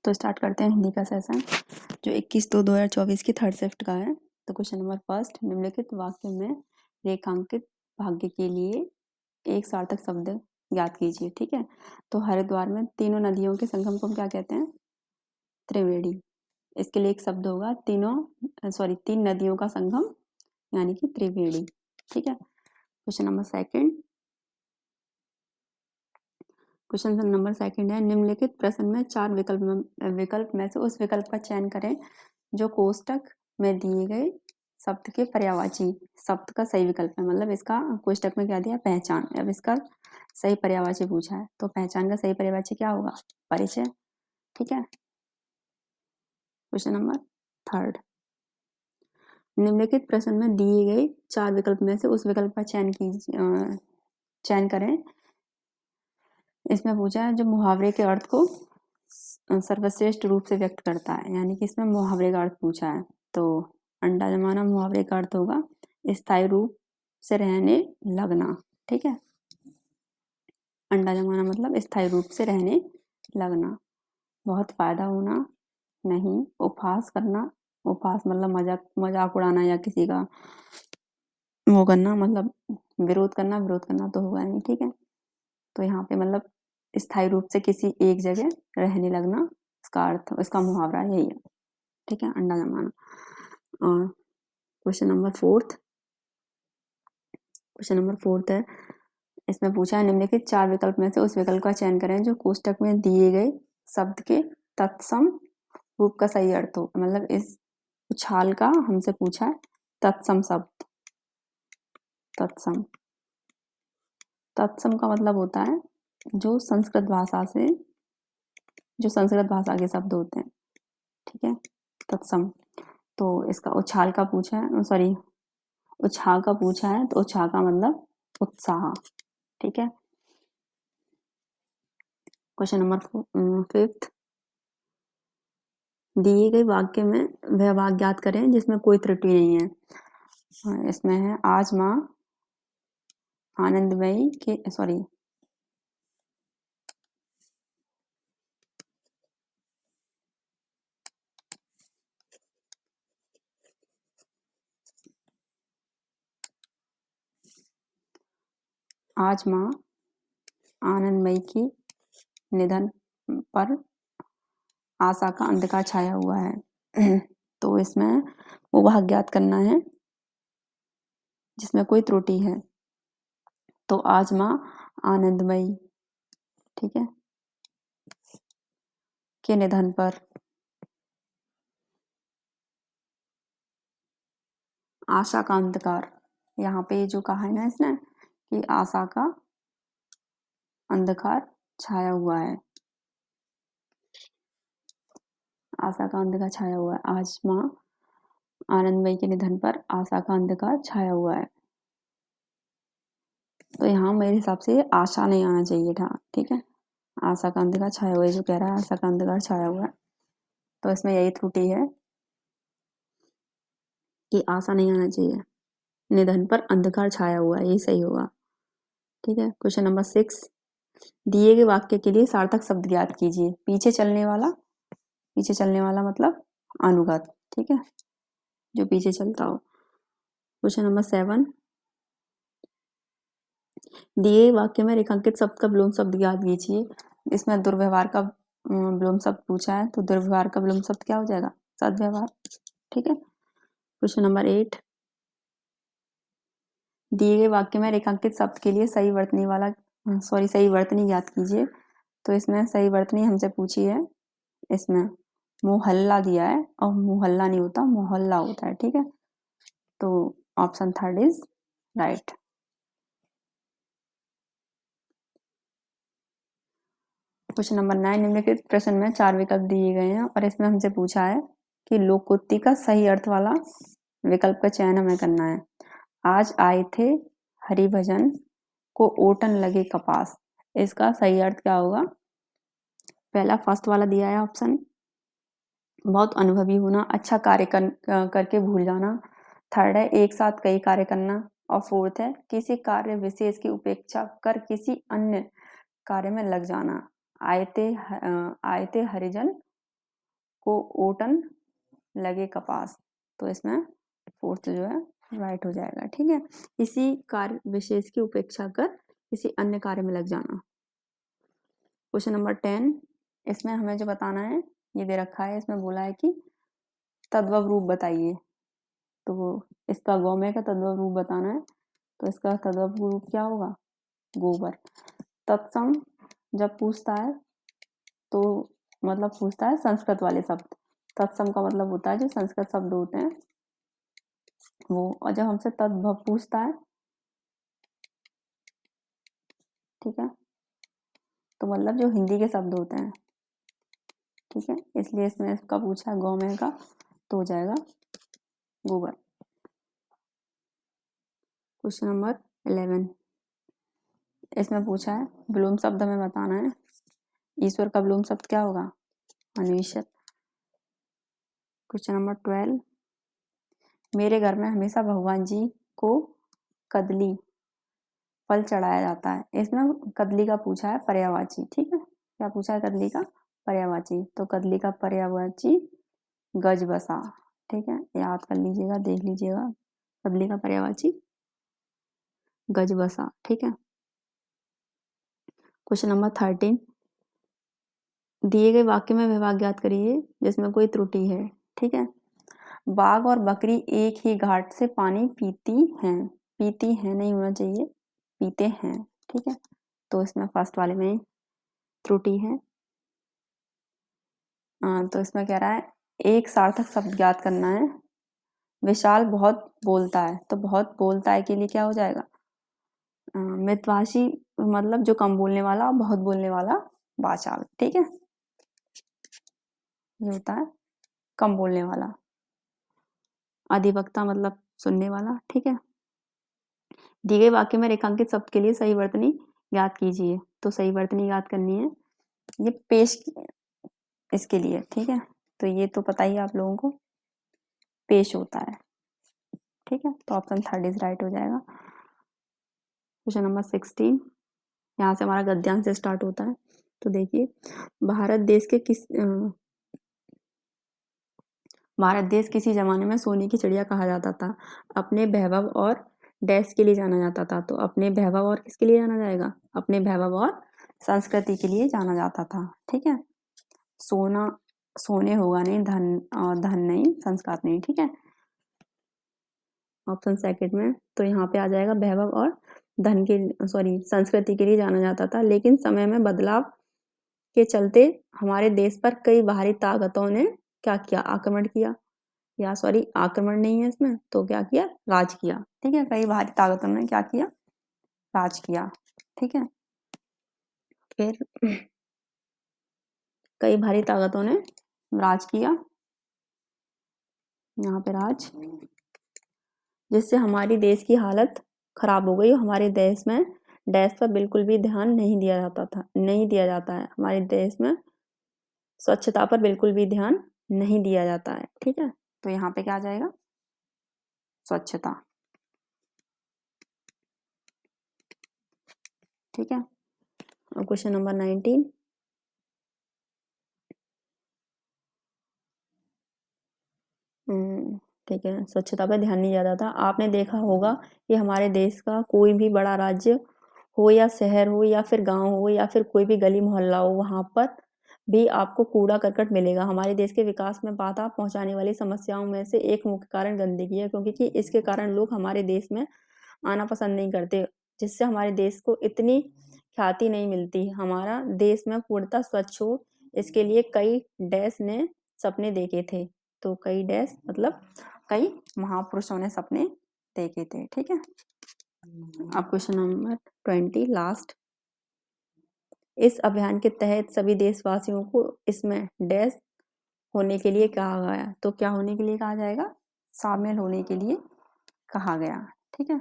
तो स्टार्ट करते हैं हिंदी का सेशन जो 21/2/2024 की थर्ड शिफ्ट का है। तो क्वेश्चन नंबर फर्स्ट, निम्नलिखित वाक्य में रेखांकित भाग्य के लिए एक सार्थक शब्द ज्ञात कीजिए। ठीक है, तो हरिद्वार में तीनों नदियों के संगम को हम क्या कहते हैं? त्रिवेणी। इसके लिए एक शब्द होगा तीन नदियों का संगम यानी कि त्रिवेणी। ठीक है, क्वेश्चन नंबर सेकंड है, निम्नलिखित प्रश्न में 4 विकल्प में से उस विकल्प का चयन करें जो कोष्टक में दिए गए शब्द के पर्यायवाची शब्द का सही विकल्प है। मतलब इसका कोष्टक में क्या दिया? पहचान। अब इसका सही पर्यायवाची पूछा है, तो पहचान का सही पर्यायवाची क्या होगा? परिचय। ठीक है, क्वेश्चन नंबर थर्ड, निम्नलिखित प्रश्न में दिए गए 4 विकल्प में से उस विकल्प का चयन करें। इसमें पूछा है जो मुहावरे के अर्थ को सर्वश्रेष्ठ रूप से व्यक्त करता है, यानी कि इसमें मुहावरे का अर्थ पूछा है। तो अंडा जमाना मुहावरे का अर्थ होगा स्थायी रूप से रहने लगना। ठीक है, अंडा जमाना मतलब स्थायी रूप से रहने लगना। बहुत फायदा होना नहीं, उपहास करना, उपहास मतलब मजाक उड़ाना या किसी का वो करना, मतलब विरोध करना तो होगा नहीं। ठीक है, तो यहाँ पे मतलब स्थायी रूप से किसी एक जगह रहने लगना, इसका अर्थ, इसका मुहावरा यही है। ठीक है, अंडा जमाना। और क्वेश्चन नंबर फोर्थ है, इसमें पूछा है निम्नलिखित 4 विकल्प में से उस विकल्प का चयन करें जो कोष्टक में दिए गए शब्द के तत्सम रूप का सही अर्थ हो। मतलब इस उछाल का हमसे पूछा है तत्सम शब्द। तत्सम का मतलब होता है जो संस्कृत भाषा के शब्द होते हैं। ठीक है, तत्सम। तो इसका उछाल का पूछा है, उछाल का पूछा है, तो उछाल का मतलब उत्साह। ठीक है, क्वेश्चन नंबर फिफ्थ, दिए गए वाक्य में वह वाक्य ज्ञात करें जिसमें कोई त्रुटि नहीं है। इसमें है आज माँ आनंदमयी के आज माँ आनंदमयी की निधन पर आशा का अंधकार छाया हुआ है। तो इसमें वो वाक्य ज्ञात करना है जिसमें कोई त्रुटि है। तो आज माँ आनंदमयी, ठीक है, के निधन पर आशा का अंधकार, यहाँ पे जो कहा है ना इसने कि आशा का अंधकार छाया हुआ है, आशा का अंधकार छाया हुआ है। आज माँ आनंदमयी के निधन पर आशा का अंधकार छाया हुआ है। तो यहाँ मेरे हिसाब से आशा नहीं आना चाहिए था। ठीक है, आशा का अंधकार छाया हुआ है, जो कह रहा है आशा का अंधकार छाया हुआ है, तो इसमें यही त्रुटि है कि आशा नहीं आना चाहिए, निधन पर अंधकार छाया हुआ है, यही सही होगा। ठीक है, क्वेश्चन नंबर 6, दिए गए वाक्य के लिए सार्थक शब्द ज्ञात कीजिए। पीछे चलने वाला मतलब अनुगत। ठीक है, जो पीछे चलता हो। क्वेश्चन नंबर 7, दिए वाक्य में रेखांकित शब्द का विलोम शब्द ज्ञात कीजिए। इसमें दुर्व्यवहार का विलोम शब्द पूछा है, तो दुर्व्यवहार का विलोम शब्द क्या हो जाएगा? सद्व्यवहार। ठीक है, क्वेश्चन नंबर 8, दिए गए वाक्य में रेखांकित शब्द के लिए सही वर्तनी ज्ञात कीजिए। तो इसमें सही वर्तनी हमसे पूछी है, इसमें मोहल्ला दिया है और मोहल्ला नहीं होता, मोहल्ला होता है। ठीक है, तो option third is right. Question number 9, निम्नलिखित प्रश्न में 4 विकल्प दिए गए हैं और इसमें हमसे पूछा है कि लोकोक्ति का सही अर्थ वाला विकल्प का चयन हमें करना है। आज आए थे हरिभजन को ओटन लगे कपास, इसका सही अर्थ क्या होगा? पहला फर्स्ट वाला दिया है ऑप्शन, बहुत अनुभवी होना, अच्छा कार्य करके भूल जाना। थर्ड है एक साथ कई कार्य करना, और फोर्थ है किसी कार्य विशेष की उपेक्षा कर किसी अन्य कार्य में लग जाना। आए थे हरिजन को ओटन लगे कपास, तो इसमें फोर्थ जो है राइट हो जाएगा। ठीक है, इसी कार्य विशेष की उपेक्षा कर किसी अन्य कार्य में लग जाना। क्वेश्चन नंबर 10, इसमें हमें जो बताना है ये दे रखा है, इसमें बोला है कि तद्भव रूप बताइए, तो इसका गौमय का तद्भव रूप बताना है, तो इसका तद्भव रूप क्या होगा, गोबर। तत्सम जब पूछता है तो मतलब पूछता है संस्कृत वाले शब्द, तत्सम का मतलब होता है जो संस्कृत शब्द होते हैं वो, और जब हमसे तद्भव पूछता है, ठीक है, तो मतलब जो हिंदी के शब्द होते हैं, ठीक है, इसलिए इसमें इसका पूछा है गौमय का, तो हो जाएगा गोबर। क्वेश्चन नंबर 11, इसमें पूछा है विलोम शब्द हमें बताना है। ईश्वर का विलोम शब्द क्या होगा, अनिश्चित। क्वेश्चन नंबर 12, मेरे घर में हमेशा भगवान जी को कदली फल चढ़ाया जाता है। इसमें कदली का पूछा है पर्यायवाची। ठीक है, क्या पूछा है कदली का, पर्यायवाची। तो कदली का पर्यायवाची गजबसा। ठीक है, याद कर लीजिएगा, देख लीजिएगा, कदली का पर्यायवाची गजबसा। ठीक है। क्वेश्चन नंबर 13, दिए गए वाक्य में विभाग ज्ञात करिए जिसमें कोई त्रुटि है। ठीक है, बाघ और बकरी एक ही घाट से पानी पीती हैं नहीं होना चाहिए, पीते हैं। ठीक है, तो इसमें फर्स्ट वाले में त्रुटि है। तो इसमें कह रहा है एक सार्थक शब्द ज्ञात करना है। विशाल बहुत बोलता है, तो बहुत बोलता है के लिए क्या हो जाएगा, मितभाषी मतलब जो कम बोलने वाला, बहुत बोलने वाला वाचाल। ठीक है, ये होता है कम बोलने वाला। अधिवक्ता मतलब सुनने वाला। ठीक है, दिए गए वाक्य में रेखांकित शब्द के लिए सही वर्तनी ज्ञात कीजिए, तो सही वर्तनी ज्ञात करनी है ये पेश इसके लिए। ठीक है, तो ये तो पता ही आप लोगों को, पेश होता है। ठीक है, तो ऑप्शन 3 इज राइट हो जाएगा। क्वेश्चन नंबर 16, यहाँ से हमारा गद्यांश से स्टार्ट होता है। तो देखिए, भारत देश किसी जमाने में सोने की चिड़िया कहा जाता था, अपने वैभव और डैश के लिए जाना जाता था। तो अपने वैभव और किसके लिए जाना जाएगा, अपने वैभव और संस्कृति के लिए जाना जाता था। ठीक है, सोना सोने होगा नहीं, धन नहीं, संस्कार नहीं। ठीक है, ऑप्शन सेकंड में, तो यहाँ पे आ जाएगा वैभव और धन के संस्कृति के लिए जाना जाता था, लेकिन समय में बदलाव के चलते हमारे देश पर कई बाहरी ताकतों ने क्या किया, आक्रमण किया, या आक्रमण नहीं है इसमें, तो क्या किया, राज किया। ठीक है, कई बाहरी ताकतों ने क्या किया, राज किया। ठीक है, फिर कई भारी ताकतों ने राज किया, यहाँ पे राज, जिससे हमारी देश की हालत खराब हो गई। हमारे देश में डैश पर बिल्कुल भी ध्यान नहीं दिया जाता है। हमारे देश में स्वच्छता पर बिल्कुल भी ध्यान नहीं दिया जाता है। ठीक है, तो यहाँ पे क्या आ जाएगा, स्वच्छता। ठीक है, और क्वेश्चन नंबर 19, ठीक है, स्वच्छता पर ध्यान नहीं दिया जाता। आपने देखा होगा कि हमारे देश का कोई भी बड़ा राज्य हो या शहर हो या फिर गांव हो या फिर कोई भी गली मोहल्ला हो, वहां पर भी आपको कूड़ा करकट मिलेगा। हमारे देश के विकास में बाधा पहुंचाने वाली समस्याओं में से एक मुख्य कारण गंदगी है, क्योंकि इसके कारण लोग हमारे देश में आना पसंद नहीं करते, जिससे हमारे देश को इतनी ख्याति नहीं मिलती। हमारा देश में पूर्णतः स्वच्छ हो, इसके लिए कई डैश ने सपने देखे थे। तो कई डैश मतलब कई महापुरुषों ने सपने देखे थे। ठीक है, अब क्वेश्चन नंबर 20 लास्ट, इस अभियान के तहत सभी देशवासियों को इसमें डैश होने के लिए कहा गया। तो क्या होने के लिए कहा जाएगा, शामिल होने के लिए कहा गया। ठीक है,